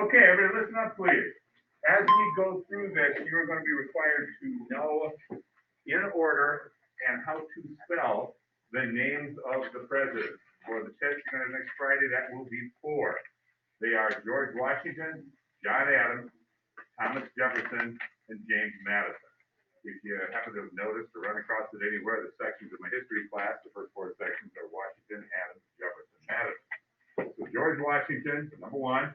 Okay, everybody listen up, please. As we go through this, you're going to be required to know in order and how to spell the names of the presidents. For the test you're going to next Friday, that will be four. They are George Washington, John Adams, Thomas Jefferson, and James Madison. If you happen to have noticed or run across it anywhere, the sections of my history class, the first four sections are Washington, Adams, Jefferson, Madison. So George Washington, number one.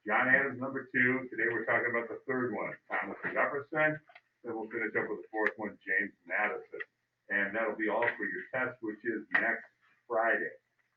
John Adams, number two. Today we're talking about the third one, Thomas Jefferson. Then we'll finish up with the fourth one, James Madison. And that'll be all for your test, which is next Friday.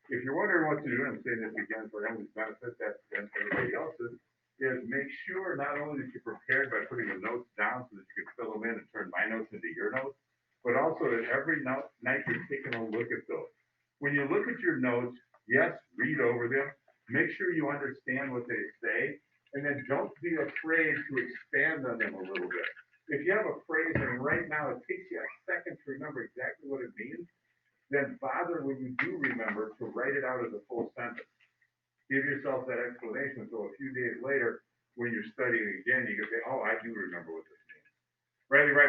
If you're wondering what to do, and I'm saying this again for Emily's benefit, that's and everybody else's, is make sure not only that you're prepared by putting the notes down so that you can fill them in and turn my notes into your notes, but also that every night you're taking a look at those. When you look at your notes, yes, read over them. Make sure you understand what they say, and then don't be afraid to expand on them a little bit. If you have a phrase and right now it takes you a second to remember exactly what it means, then bother when you do remember to write it out as a full sentence. Give yourself that explanation so a few days later, when you're studying again, you can say, oh, I do remember what this means. Riley, right,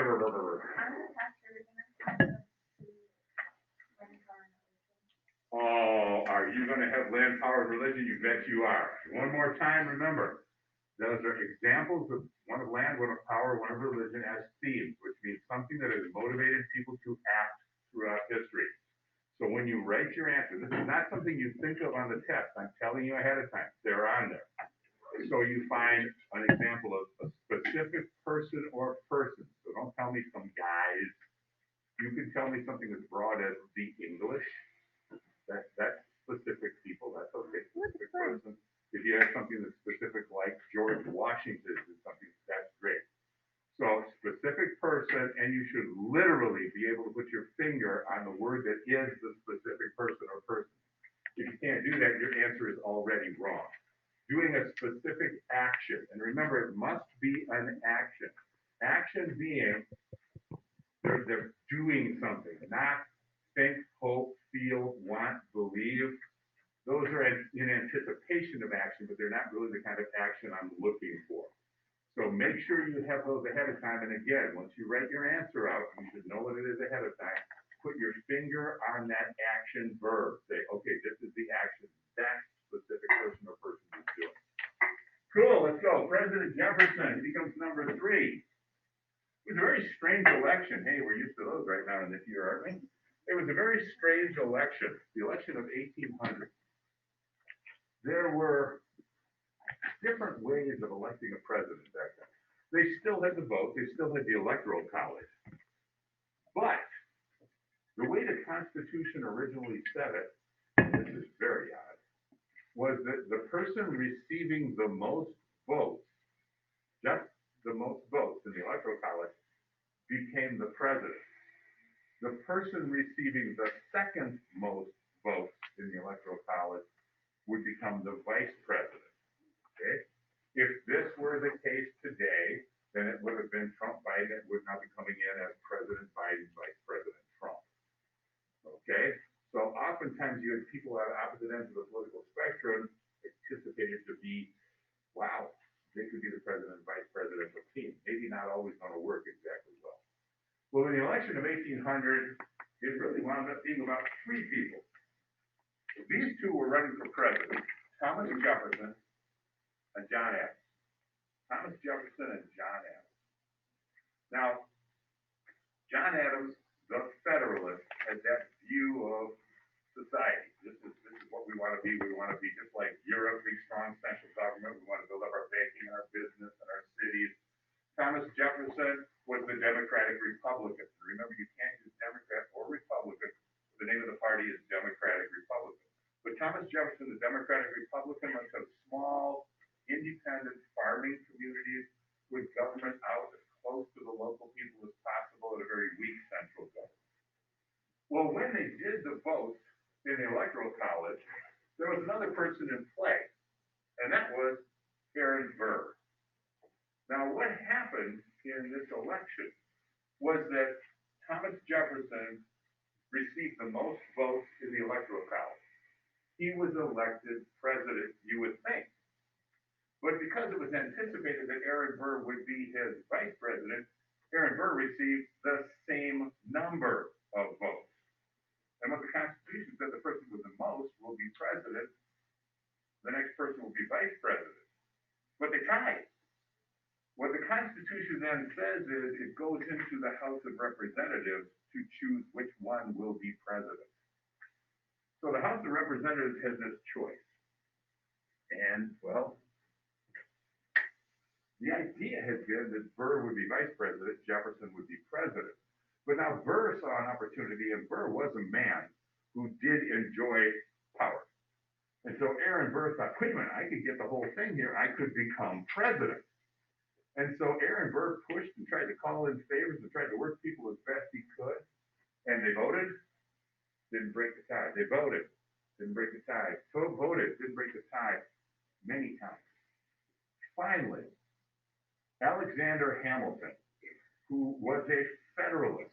Oh, are you going to have land, power, and religion? You bet you are. One more time, remember, those are examples of one of land, one of power, one of religion as themes, which means something that has motivated people to act throughout history. So when you write your answer, this is not something you think of on the test. I'm telling you ahead of time. They're on there. So you find an example of a specific person or person. So don't tell me some guys. You can tell me something as broad as the English. That's specific people. That's okay. Specific person. If you have something that's specific like George Washington is something that's great. So specific person, and you should literally be able to put your finger on the word that is the specific person or person. If you can't do that, your answer is already wrong. Doing a specific action, and remember, it must be an action. Action being they're doing something, not think, hope, feel, want, believe. Those are in anticipation of action, but they're not really the kind of action I'm looking for. So make sure you have those ahead of time. And again, once you write your answer out, you should know what it is ahead of time. Put your finger on that action verb. Say, okay, this is the action that specific person or person is doing. Cool, let's go. President Jefferson, he becomes number three. It was a very strange election. Hey, we're used to those right now in this year, aren't we? It was a very strange election, the election of 1800. There were different ways of electing a president back then. They still had the vote, they still had the electoral college. But the way the Constitution originally said it, this is very odd, was that the person receiving the most votes, just the most votes in the electoral college, became the president. The person receiving the second most votes in the electoral college would become the vice president. Okay? If this were the case today, then it would have been Trump Biden. It would now be coming in as President Biden, Vice President Trump. Okay? So oftentimes you had people at opposite ends of the political spectrum anticipated to be, wow, they could be the president and vice presidential team. Maybe not always going to work exactly well. Well, in the election of 1800, it really wound up being about three people. These two were running for president, Thomas Jefferson and John Adams. Thomas Jefferson and John Adams. Now, John Adams, the Federalist, had that view of society. This is what we want to be. We want to be just like Europe, big, strong central government. We want to build up our banking, our business, and our cities. Thomas Jefferson was the Democratic Republican. Remember, you can't use Democrat or Republican. The name of the party is Democratic Republican. But Thomas Jefferson, the Democratic Republican, liked to have small, independent farming communities with government out as close to the local people as possible at a very weak central government. Well, when they did the votes in the Electoral College, there was another person in play, and that was Aaron Burr. Now, what happened in this election was that Thomas Jefferson received the most votes in the Electoral College. He was elected president, you would think. But because it was anticipated that Aaron Burr would be his vice president, Aaron Burr received the same number of votes. And what the Constitution said, the person with the most will be president, the next person will be vice president. But they tied. What the Constitution then says is it goes into the House of Representatives to choose which one will be president. So the House of Representatives has this choice. And, well, the idea had been that Burr would be vice president, Jefferson would be president. But now Burr saw an opportunity, and Burr was a man who did enjoy power. And so Aaron Burr thought, wait a minute, I could get the whole thing here. I could become president. And so Aaron Burr pushed and tried to call in favors and tried to work people as best he could. And they voted, didn't break the tie. They voted, didn't break the tie. So voted, didn't break the tie many times. Finally, Alexander Hamilton, who was a Federalist,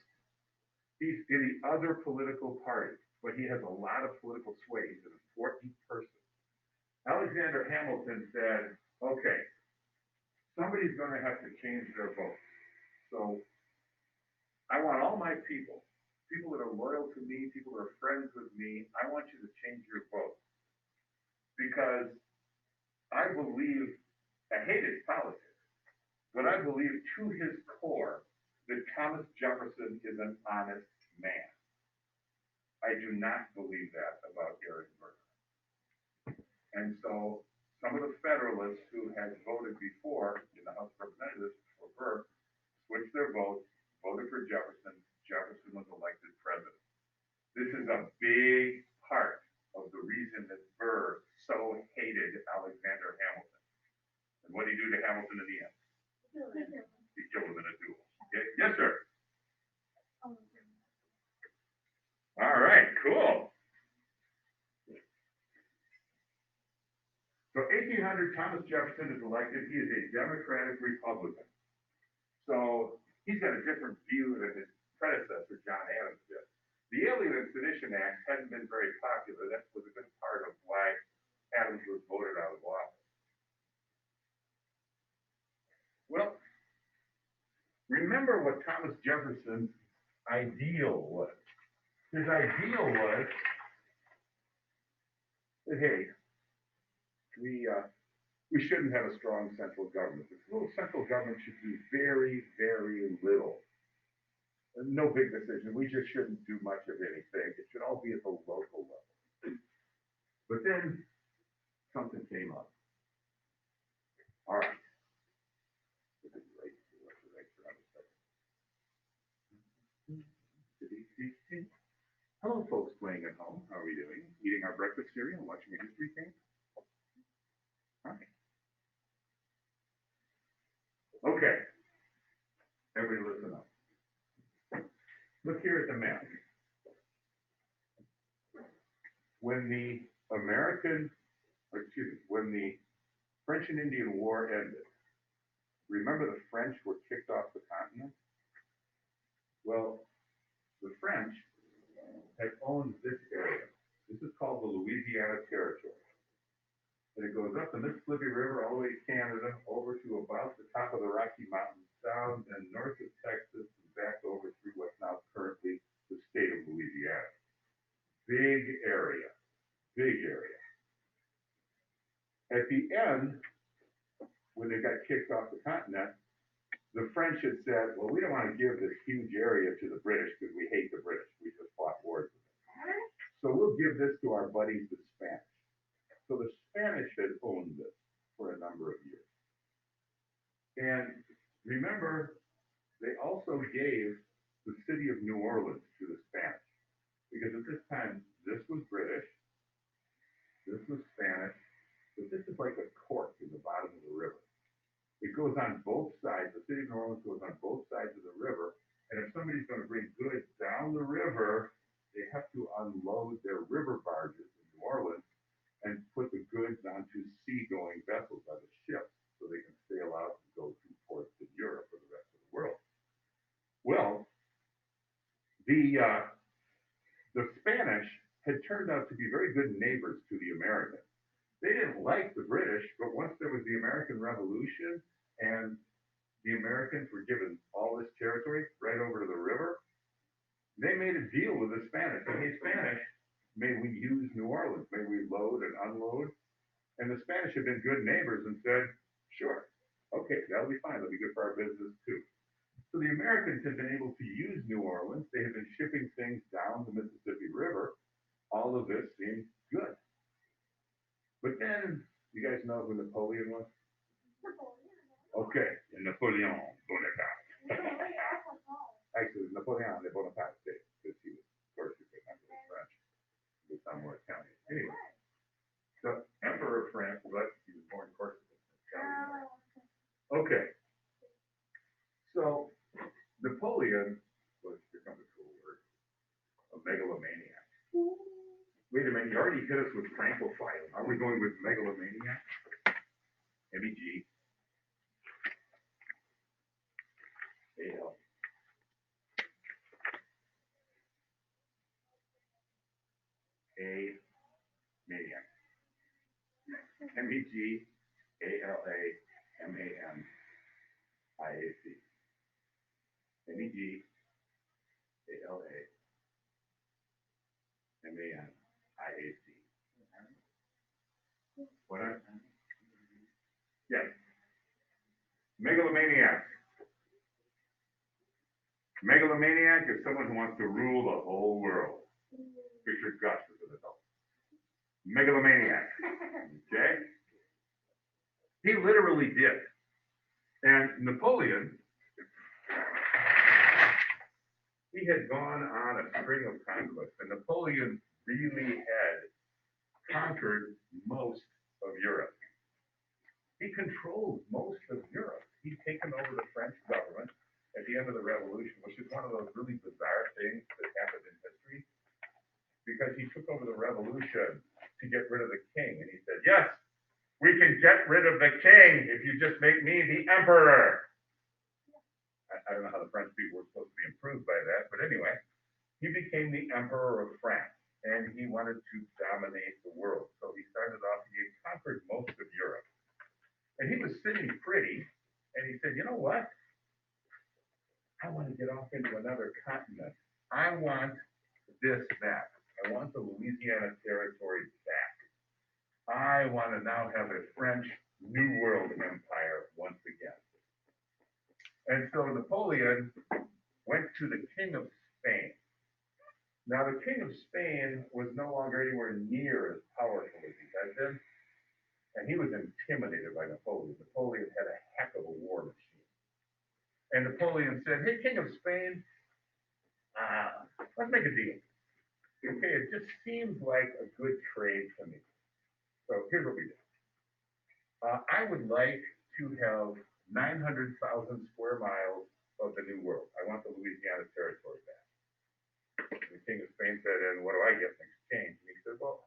he's in the other political party, but he has a lot of political sway. He's an important person. Alexander Hamilton said, okay, somebody's going to have to change their vote. So I want all my people that are loyal to me, people that are friends with me, I want you to change your vote. Because I believe, I hate his politics, but I believe to his core that Thomas Jefferson is an honest man. I do not believe that about Aaron Burr. And so some of the Federalists who had voted before in the House of Representatives for Burr switched their votes, voted for Jefferson. Jefferson was elected president. This is a big part of the reason that Burr so hated Alexander Hamilton. And what did he do to Hamilton in the end? He killed him in a duel. Yes, sir. All right, cool. So 1800, Thomas Jefferson is elected. He is a Democratic Republican. So he's got a different view than his predecessor, John Adams, did. The Alien and Sedition Act hadn't been very popular. That was a good part of why Adams was voted out of office. Well, remember what Thomas Jefferson's ideal was. His ideal was that, hey, we shouldn't have a strong central government. This little central government should do very, very little. No big decision. We just shouldn't do much of anything. It should all be at the local level. But then something came up. All right. Hello, folks playing at home. How are we doing? Eating our breakfast cereal and watching a history game? All right. Okay. Everybody listen up. Look here at the map. When the when the French and Indian War ended, remember the French were kicked off the continent? Well, the French had owned this area. This is called the Louisiana Territory. And it goes up the Mississippi River all the way to Canada, over to about the top of the Rocky Mountains, down and north of Texas, and back over through what's now currently the state of Louisiana. Big area. Big area. At the end, when they got kicked off the continent, the French had said, well, we don't want to give this huge area to the British because we hate the British. We just fought wars with them. So we'll give this to our buddies, the Spanish. So the Spanish had owned this for a number of years. And remember, they also gave the city of New Orleans to the Spanish. Because at this time, this was British, this was Spanish, but this is like a cork in the bottom of the river. It goes on both sides. The city of New Orleans goes on both sides of the river. And if somebody's going to bring goods down the river, they have to unload their river barges in New Orleans and put the goods onto seagoing vessels, on the ships, so they can sail out and go to ports in Europe or the rest of the world. Well, the Spanish had turned out to be very good neighbors to the Americans. They didn't like the British, but once there was the American Revolution and the Americans were given all this territory right over to the river, they made a deal with the Spanish. And hey, Spanish, may we use New Orleans? May we load and unload? And the Spanish had been good neighbors and said, sure, okay, that'll be fine. That'll be good for our business too. So the Americans had been able to use New Orleans. They had been shipping things down the Mississippi River. All of this seemed good. But then, you guys know who Napoleon was? Okay, Napoleon Bonaparte. Actually, Napoleon Bonaparte, because he was, of course, he was not really French. He was somewhere Italian. Anyway, the Emperor of France, but he was born in Corsica. Okay, so Napoleon was, here comes a cool word, a megalomaniac. Wait a minute, you already hit us with Francophile. Are we going with megalomaniac? MEG. AL. A maniac. MEG ALAMANIAC. MEG ALAMANIAC. What? Yes. Megalomaniac. Megalomaniac is someone who wants to rule the whole world. Picture Gus as an adult. Megalomaniac. Okay? He literally did. And Napoleon, he had gone on a string of conquests, and Napoleon really had conquered most of Europe. He controlled most of Europe. He'd taken over the French government at the end of the Revolution, which is one of those really bizarre things that happened in history, because he took over the Revolution to get rid of the king, and he said, yes, we can get rid of the king if you just make me the emperor. I don't know how the French people were supposed to be improved by that, but anyway, he became the emperor of France, and he wanted to dominate the world. So he started off, he had conquered most of Europe. And he was sitting pretty, and he said, you know what? I want to get off into another continent. I want this back. I want the Louisiana Territory back. I want to now have a French New World Empire once again. And so Napoleon went to the King of Spain. Now, the King of Spain was no longer anywhere near as powerful as he had been, and he was intimidated by Napoleon. Napoleon had a heck of a war machine. And Napoleon said, hey, King of Spain, let's make a deal. Okay, it just seems like a good trade to me. So here's what we do. I would like to have 900,000 square miles of the New World. I want the Louisiana Territory back. And the King of Spain said, and what do I get in exchange? And he said, well,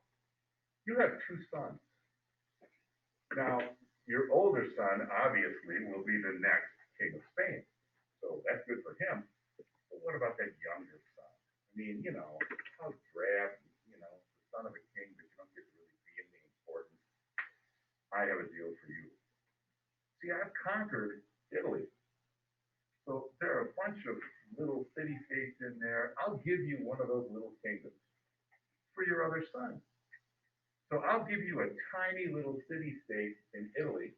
you have two sons. Now, your older son, obviously, will be the next King of Spain. So that's good for him. But what about that younger son? I mean, you know, how drab, you know, the son of a king, but you don't get to really be anything important. I have a deal for you. See, I've conquered Italy. So there are a bunch of little city-states in there. I'll give you one of those little kingdoms for your other son. So I'll give you a tiny little city-state in Italy,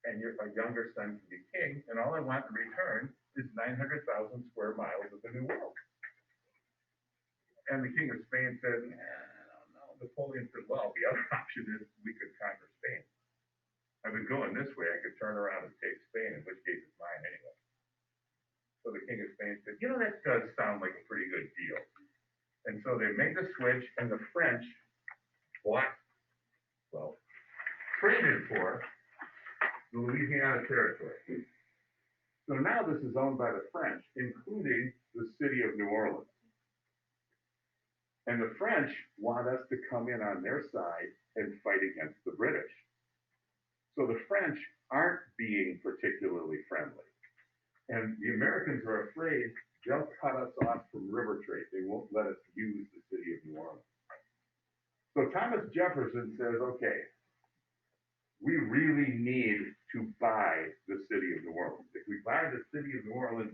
and your younger son can be king, and all I want in return is 900,000 square miles of the New World. And the King of Spain said, I don't know. Napoleon said, well, the other option is we could conquer Spain. I've been going this way. I could turn around and take Spain, in which case it's mine anyway. So the King of Spain said, you know, that does sound like a pretty good deal. And so they made the switch, and the French traded for the Louisiana Territory. So now this is owned by the French, including the city of New Orleans. And the French want us to come in on their side and fight against the British. So the French aren't being particularly friendly. And the Americans are afraid they'll cut us off from river trade. They won't let us use the city of New Orleans. So Thomas Jefferson says, okay, we really need to buy the city of New Orleans. If we buy the city of New Orleans,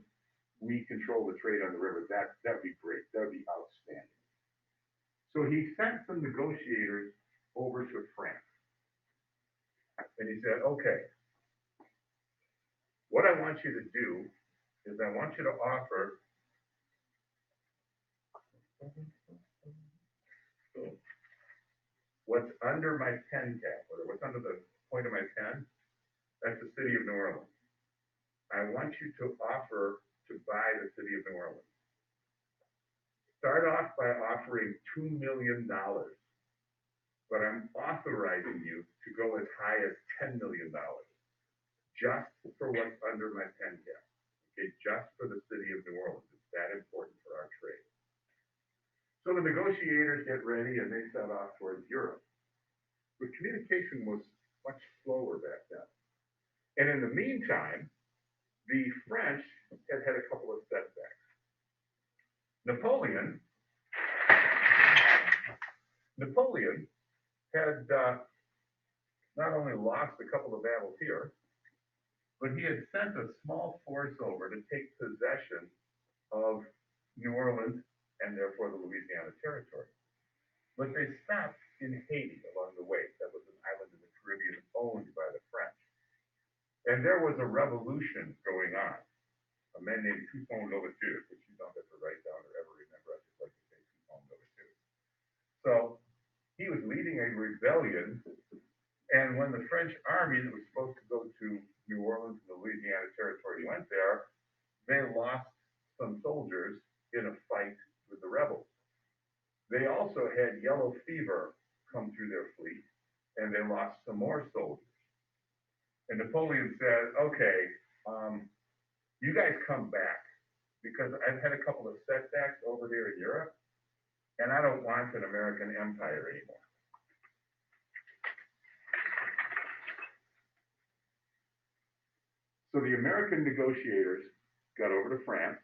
we control the trade on the river. That'd be great. That'd be outstanding. So he sent some negotiators over to France. And he said, okay, what I want you to do is I want you to offer what's under my pen cap, or what's under the point of my pen, that's the city of New Orleans. I want you to offer to buy the city of New Orleans. Start off by offering $2 million, but I'm authorizing you to go as high as $10 million, just for what's under my pen cap. Okay, just for the city of New Orleans. It's that important for our trade. So the negotiators get ready and they set off towards Europe. But communication was much slower back then. And in the meantime, the French had had a couple of setbacks. Napoleon had not only lost a couple of battles here, but he had sent a small force over to take possession of New Orleans and therefore the Louisiana Territory. But they stopped in Haiti along the way. That was an island in the Caribbean owned by the French. And there was a revolution going on. A man named Toussaint Louverture, which you don't have to write down or ever remember. I just like to say Toussaint Louverture. So he was leading a rebellion. And when the French army that was supposed to go to New Orleans and the Louisiana Territory went there, they lost some soldiers in a fight with the rebels. They also had yellow fever come through their fleet, and they lost some more soldiers. And Napoleon said, okay, you guys come back, because I've had a couple of setbacks over there in Europe, and I don't want an American empire anymore. So the American negotiators got over to France,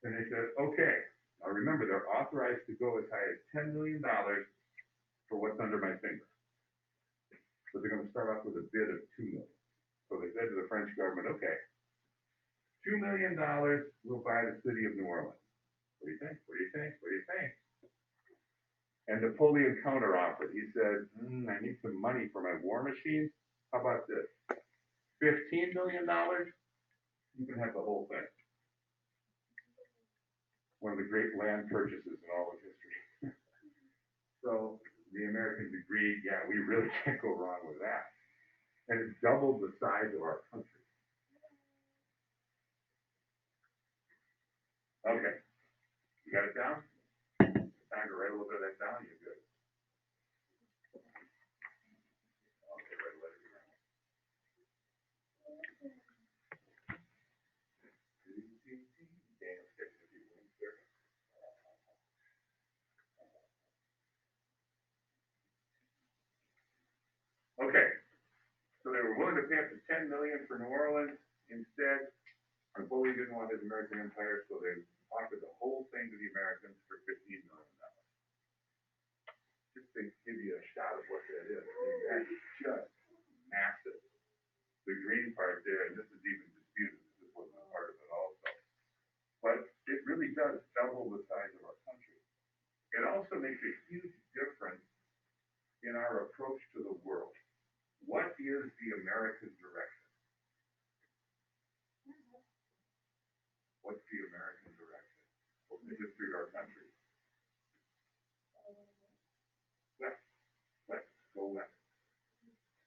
and they said, okay, now remember, they're authorized to go as high as $10 million for what's under my finger. So they're going to start off with a bid of $2 million. So they said to the French government, okay, $2 million will buy the city of New Orleans. What do you think? What do you think? What do you think? And Napoleon counteroffered. He said, I need some money for my war machines. How about this? $15 million? You can have the whole thing. One of the great land purchases in all of history. So the Americans agreed, yeah, we really can't go wrong with that. And it doubled the size of our country. Okay, you got it down? Time to write a little bit of that down, you're good. Okay, write a letter down. Okay, so they were willing to pay up to $10 million for New Orleans. Instead, Napoleon didn't want his American empire, so they offered the whole thing to the Americans for $15 million. Just to give you a shot of what that is. I mean, that's just massive. The green part there, and this is even disputed, this wasn't a part of it also. But it really does double the size of our country. It also makes a huge difference in our approach to the world. What is the American direction? What's the American direction? What's the history of our country? West. West. Go west.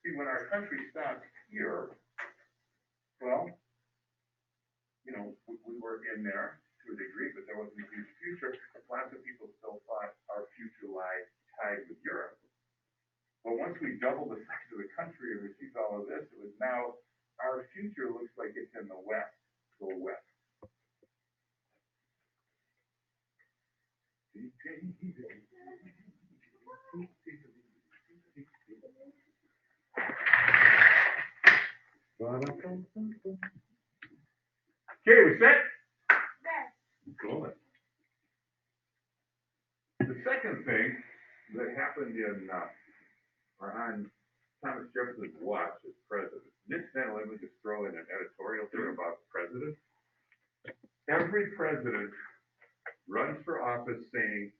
See, when our country stops here, well, you know, we were in there to a degree, but there wasn't a huge future. Lots of people still thought our future lies tied with Europe. But once we doubled the size of the country and received all of this, it was now our future looks like it's in the west. Go west. Okay, we set? Yes. Cool. The second thing that happened in, or on Thomas Jefferson's watch as president. And incidentally, let me just throw in an editorial here about the president. Every president runs for office saying,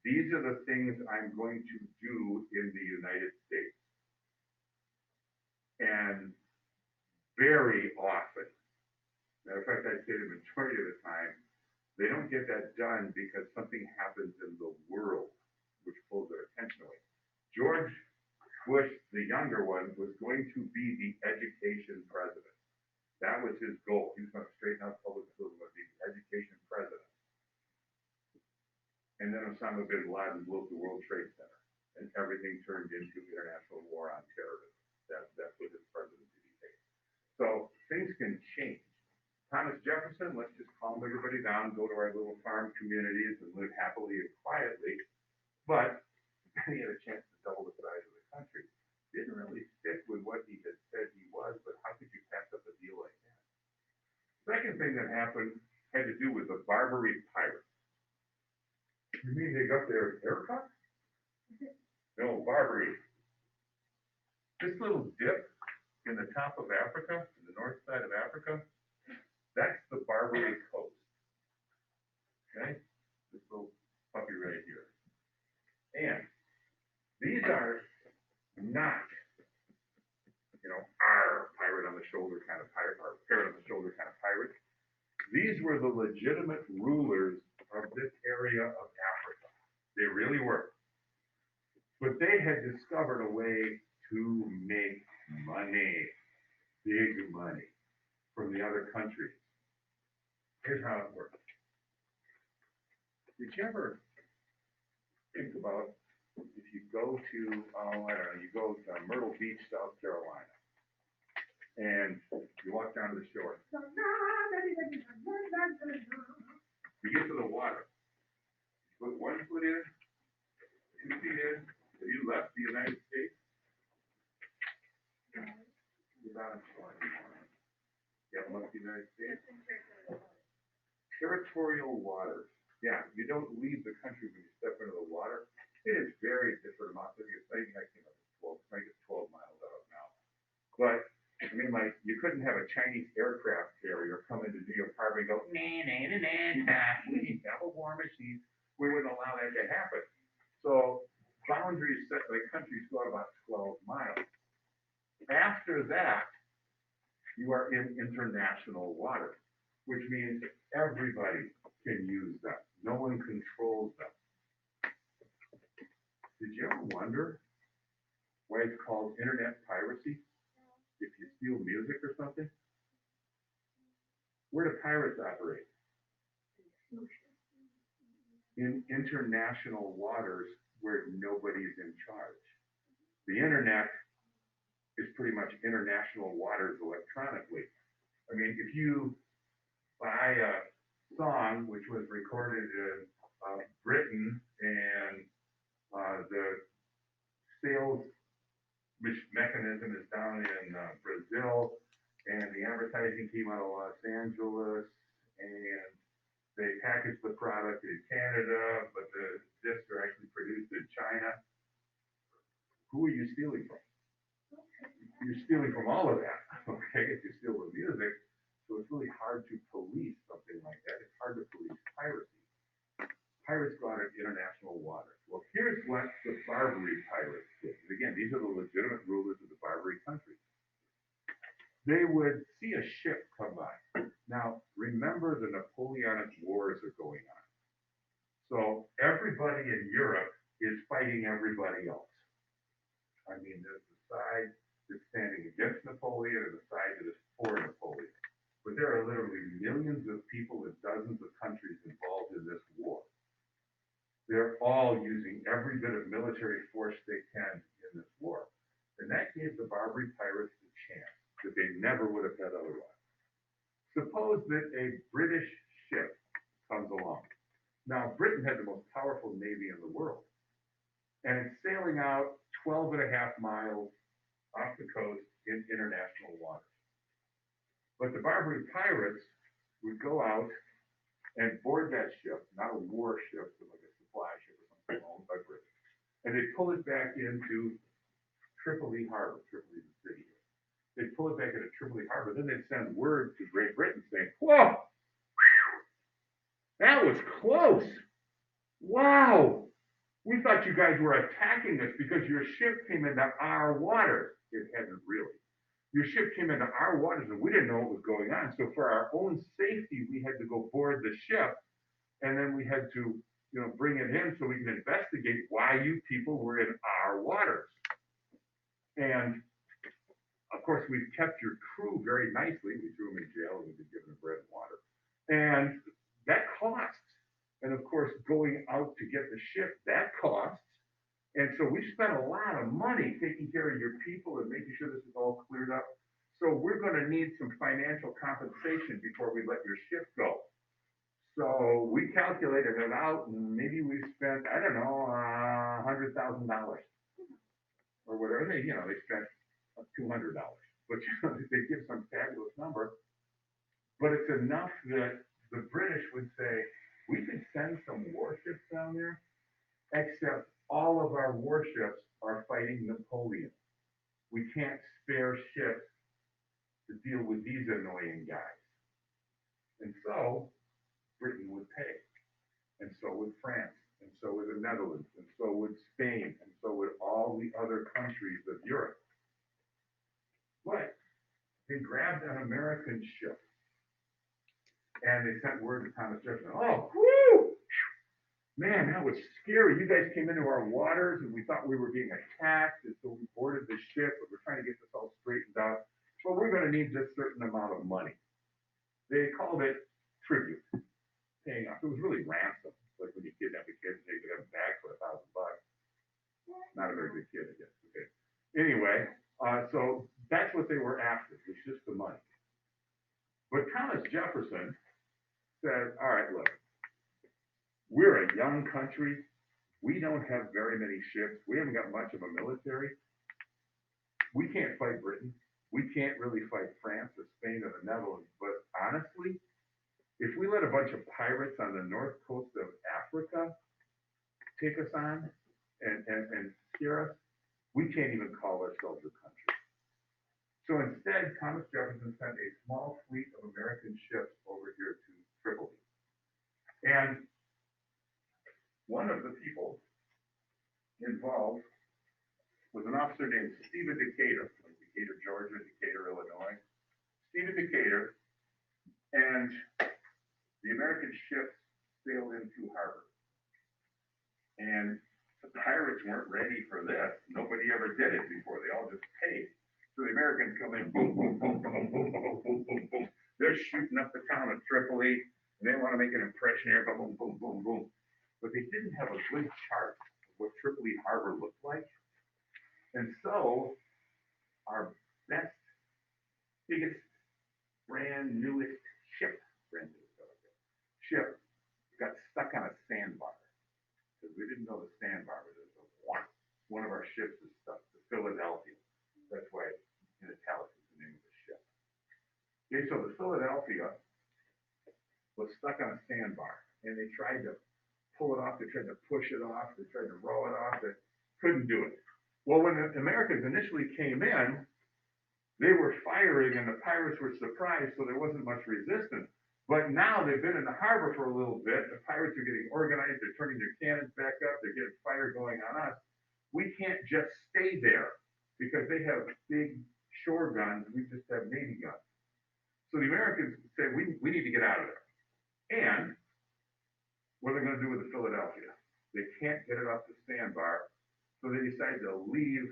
these are the things I'm going to do in the United States. And very often, matter of fact, I'd say the majority of the time, they don't get that done because something happens in the world which pulls their attention away. George Bush, the younger one, was going to be the education president. That was his goal. He was going to straighten out public schools and be the education president. And then Osama bin Laden blew up the World Trade Center, and everything turned into international war on terrorism. That's what his presidency became. So things can change. Thomas Jefferson, let's just calm everybody down, go to our little farm communities and live happily and quietly. But he had a chance to double the size of the country. Didn't really stick with what he had said he was, but how could you pass up a deal like that? Second thing that happened had to do with the Barbary Pirates. You mean they got their haircut? No, Barbary. This little dip in the top of Africa, in the north side of Africa, that's the Barbary Coast. Okay? This little puppy right here. And these are not, our pirate on the shoulder kind of pirate, or parrot on the shoulder kind of pirates. These were the legitimate rulers of this area of Africa. They really were. But they had discovered a way to make money, big money, from the other countries. Here's how it works. Did you ever think about if you go to, you go to Myrtle Beach, South Carolina, and you walk down to the shore. You get to the water. You put 1 foot in, 2 feet in. Have you left the United States? You're not on shore anymore. You haven't left the United States? Territorial waters. Yeah, you don't leave the country when you step into the water. It is very different amount. It's maybe 12 miles out now. But I mean, like, you couldn't have a Chinese aircraft carrier come into New York Harbor and go, we have a war machine. We wouldn't allow that to happen. So boundaries set by countries go out about 12 miles. After that, you are in international waters, which means everybody can use them. No one controls them. Did you ever wonder why it's called internet piracy? If you steal music or something? Where do pirates operate? In international waters where nobody's in charge. The internet is pretty much international waters electronically. I mean, if you buy a song which was recorded in Britain and the sales mechanism is down in Brazil, and the advertising came out of Los Angeles, and they packaged the product in Canada, but the discs are actually produced in China. Who are you stealing from? You're stealing from all of that, okay, if you steal the music. So it's really hard to police something like that. It's hard to police piracy. Pirates go out in international waters. Well, here's what the Barbary pirates did. Again, these are the legitimate rulers of the Barbary country. They would see a ship come by. Now, remember the Napoleonic Wars are going on. So everybody in Europe is fighting everybody else. I mean, there's the side that's standing against Napoleon and the side that is for Napoleon. But there are literally millions of people in dozens of countries involved in this war. They're all using every bit of military force they can in this war. And that gave the Barbary pirates a chance that they never would have had otherwise. Suppose that a British ship comes along. Now, Britain had the most powerful navy in the world. And it's sailing out 12 and a half miles off the coast in international waters. But the Barbary pirates would go out and board that ship, not a war ship, but like a supply ship or something owned by Britain. And they'd pull it back into Tripoli Harbor. Tripoli is the city. They'd pull it back into Tripoli Harbor. Then they'd send word to Great Britain saying, whoa, that was close. Wow. We thought you guys were attacking us because your ship came into our waters. It hadn't really. Your ship came into our waters and we didn't know what was going on. So for our own safety, we had to go board the ship and then we had to, bring it in so we can investigate why you people were in our waters. And of course, we've kept your crew very nicely. We threw them in jail and we've been giving them bread and water. And that costs. And of course, going out to get the ship, that costs. And so we spent a lot of money taking care of your people and making sure this is all cleared up. So we're going to need some financial compensation before we let your ship go. So we calculated it out, and maybe we spent, I don't know, $100,000 or whatever. They spent $200, but they give some fabulous number. But it's enough that the British would say, we could send some warships down there, except all of our warships are fighting Napoleon. We can't spare ships to deal with these annoying guys. And so Britain would pay, and so would France, and so would the Netherlands, and so would Spain, and so would all the other countries of Europe. But they grabbed an American ship, and they sent word to Thomas Jefferson, oh, whoo, man, that was scary. You guys came into our waters, and we thought we were being attacked, and so we boarded the ship, but we're trying to get this all straightened out. Well, we're going to need this certain amount of money. They called it tribute. Paying off. It was really ransom. Like when you kidnap a kid and take them back for $1,000. Not a very good kid, I guess. Okay. Anyway, so that's what they were after. It was just the money. But Thomas Jefferson said, all right, look, we're a young country. We don't have very many ships. We haven't got much of a military. We can't fight Britain. We can't really fight France or Spain or the Netherlands. But honestly, if we let a bunch of pirates on the north coast of Africa take us on and scare us, we can't even call ourselves a country. So instead, Thomas Jefferson sent a small fleet of American ships over here to Tripoli. And one of the people involved was an officer named Stephen Decatur, from Decatur, Georgia, Decatur, Illinois. Stephen Decatur, and the American ships sailed into harbor. And the pirates weren't ready for this. Nobody ever did it before. They all just paid. So the Americans come in, boom, boom, boom, boom, boom, boom, boom, boom, boom. They're shooting up the town of Tripoli, and they want to make an impression here, boom, boom, boom, boom. But they didn't have a good chart of what Tripoli Harbor looked like. And so our best, biggest, brand newest ship got stuck on a sandbar because we didn't know the sandbar was one of our ships is stuck, the Philadelphia. That's why in italics is the name of the ship. Okay, so the Philadelphia was stuck on a sandbar, and they tried to pull it off. They tried to push it off. They tried to row it off. They couldn't do it. Well, when the Americans initially came in, they were firing, and the pirates were surprised, so there wasn't much resistance. But now they've been in the harbor for a little bit. The pirates are getting organized. They're turning their cannons back up. They're getting fire going on us. We can't just stay there because they have big shore guns. We just have Navy guns. So the Americans said, we need to get out of there. And what are they going to do with the Philadelphia? They can't get it off the sandbar. So they decide to leave,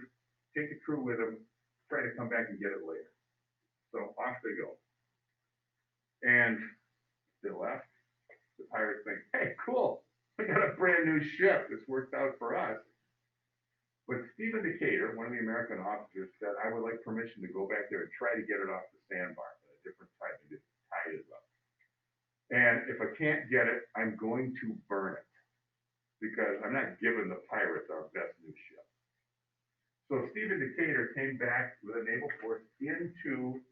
take the crew with them, try to come back and get it later. So off they go. And they left. The pirates think, hey, cool. We got a brand new ship. This worked out for us. But Stephen Decatur, one of the American officers, said, I would like permission to go back there and try to get it off the sandbar at a different time to just tie it up. And if I can't get it, I'm going to burn it because I'm not giving the pirates our best new ship. So Stephen Decatur came back with a naval force into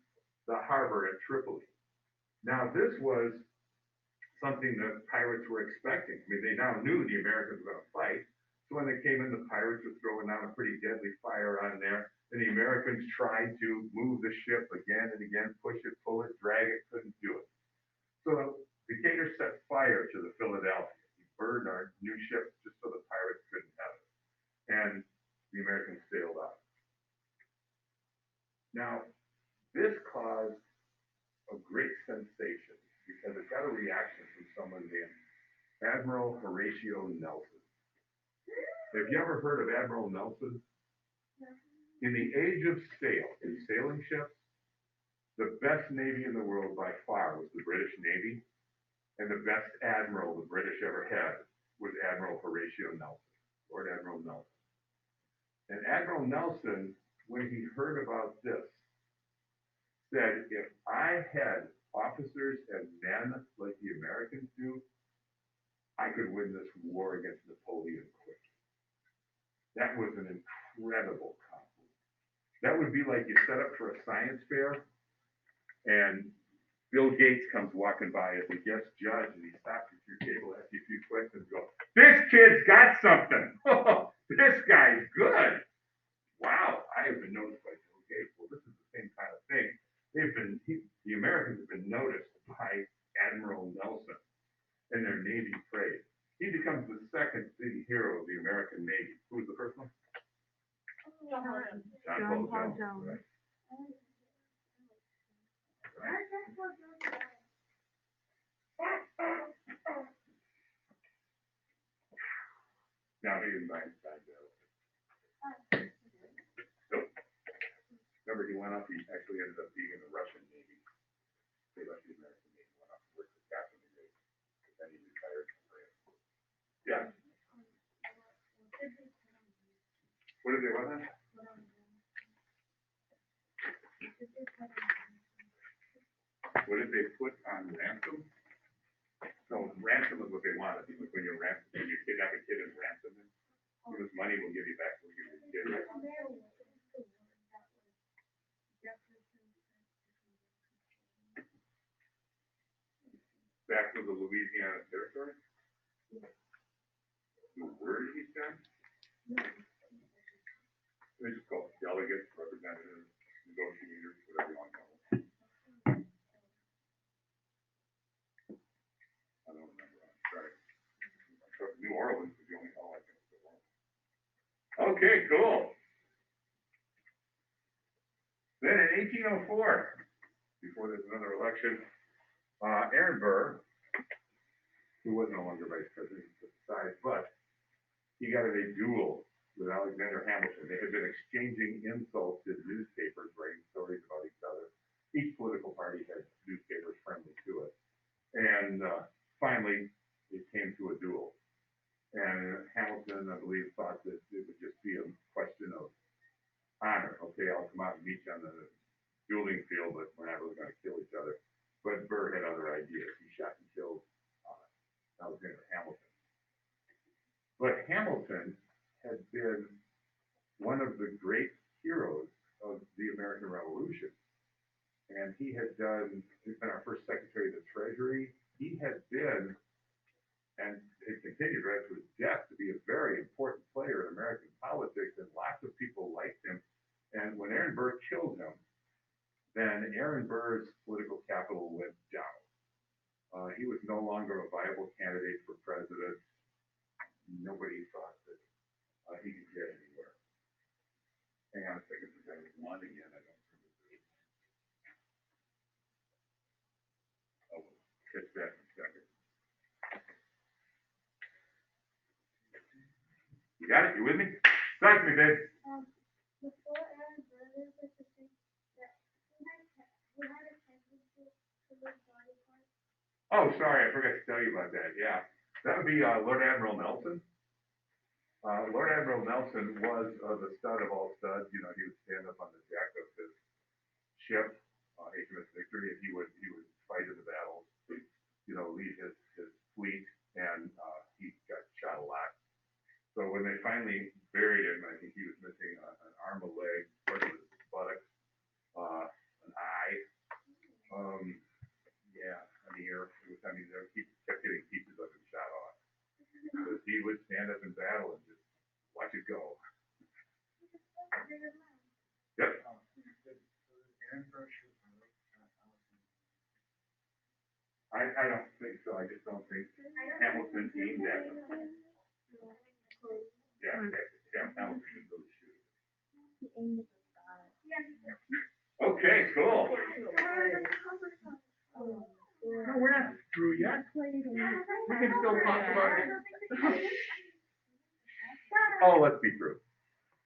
the harbor at Tripoli. Now, this was something the pirates were expecting. I mean, they now knew the Americans were going to fight. So when they came in, the pirates were throwing down a pretty deadly fire on there. And the Americans tried to move the ship again and again, push it, pull it, drag it, couldn't do it. So Decatur set fire to the Philadelphia. He burned our new ship just so the pirates couldn't have it. And the Americans sailed out. Now, this caused a great sensation because it got a reaction from someone named Admiral Horatio Nelson. Have you ever heard of Admiral Nelson? In the age of sail, in sailing ships, the best navy in the world by far was the British Navy, and the best admiral the British ever had was Admiral Horatio Nelson, Lord Admiral Nelson. And Admiral Nelson, when he heard about this, said, if I had officers and men like the Americans do, I could win this war against Napoleon quickly. That was an incredible compliment. That would be like you set up for a science fair, and Bill Gates comes walking by as a guest judge, and he stops at your table, asks you a few questions, and goes, this kid's got something. Oh, this guy's good. Wow, I have been noticed by Bill Gates. Well, this is the same kind of thing. The Americans have been noticed by Admiral Nelson and their Navy praise. He becomes the second big hero of the American Navy. Who was the first one? John Paul Jones. Right. Now he didn't mind that. Nope. Remember, he went up. He actually ended up being in the Russian Navy. They left the American Navy, went up and worked with Captain of the Navy. But then he retired from France. Yeah. What did they want then? What did they put on ransom? No, ransom is what they wanted. Like when you kidnap a kid and ransom him, give us money, we'll give you back. We'll give you the kid. Back to the Louisiana Territory? Where did he send? They just call it delegates, representatives, negotiators, whatever you want to call them. I don't remember. I'm sorry. New Orleans is the only hall I think of the world. Okay, cool. Then in 1804, before there's another election, Aaron Burr, who was no longer vice president, but he got in a duel with Alexander Hamilton. They had been exchanging insults in newspapers, writing stories about each other. Each political party had newspapers friendly to it. And finally, it came to a duel. And Hamilton, I believe, thought that it would just be a question of honor. Okay, I'll come out and meet you on the dueling field, but we're not really going to kill each other. But Burr had other ideas. He shot and killed Alexander Hamilton. But Hamilton had been one of the great heroes of the American Revolution. And he's been our first Secretary of the Treasury. He had been, and it continued right to his death, to be a very important player in American politics, and lots of people liked him. And when Aaron Burr killed him, then Aaron Burr's political capital went down. He was no longer a viable candidate for president. Nobody thought that he could get anywhere. Hang on a second, because I was on again. I don't remember. Oh, we'll catch that in a second. You got it? You with me? Talk to me, babe. Before Aaron Burr was the thing that he had a tendency to lose body parts. Oh, sorry, I forgot to tell you about that. Yeah, that would be Lord Admiral Nelson. Lord Admiral Nelson was the stud of all studs. You know, he would stand up on the deck of his ship, HMS Victory, and he would fight in the battles. You know, lead his fleet, and he got shot a lot. So when they finally buried him, I think he was missing an arm, a leg, part of his buttocks, an eye. Yeah, an ear. He kept getting pieces of him shot off. Because he would stand up in battle and just I don't think so. I just don't think Hamilton aimed at them. Yeah, Hamilton didn't really shoot. Okay, cool. No, we're not through yet. We can still talk about it. Oh, let's be through.